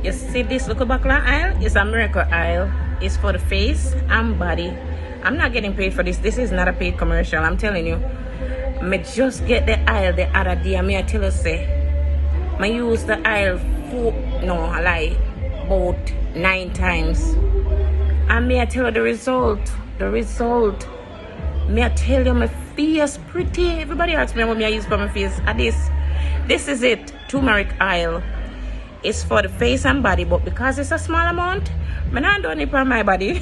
You see this little buckler oil? It's a miracle oil. It's for the face and body. I'm not getting paid for this. This is not a paid commercial. I'm telling you. Me just get the oil the other day. Me I tell you say. I use the oil about 9 times. And me I tell you the result. The result. Me I tell you my face pretty. Everybody asks me what me I use for my face. And this is it. Turmeric oil. It's for the face and body, but because it's a small amount, I'm not doing it on my body.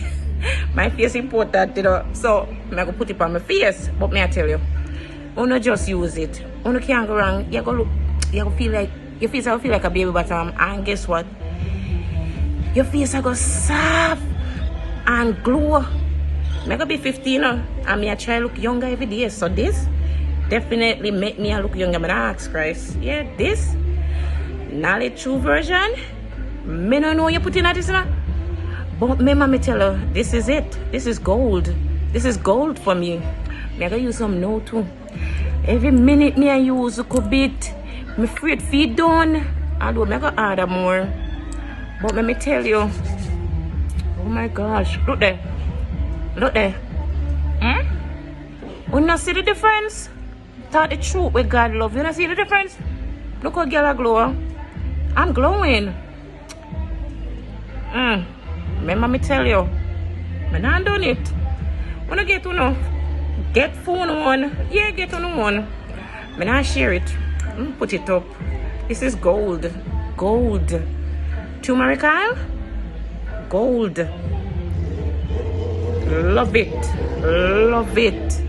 My face important, you know. So I'm gonna put it on my face. But me I tell you, you not just use it. You can't go wrong. You go feel like your face will feel like a baby bottom, and guess what? Your face will go soft and glow. I'm gonna be 15 now, and me I try to look younger every day. So this definitely make me look younger. But I ask Christ, yeah, this. Not a true version. Me don't know you put in this now. But me tell her, this is it. This is gold. This is gold for me. Me I gotta use some now too. Every minute me I use a bit. Me afraid feed down. Although me I gotta order more. But me tell you. Oh my gosh. Look there. Look there. You not see the difference? Tell the truth with God love. You not see the difference? Look how girl glow. I'm glowing. Remember me tell you, I'm not done it. When I get to know, get phone one. Yeah, get on one. I'm not share it. Put it up. This is gold. Gold. Turmeric oil? Gold. Love it. Love it.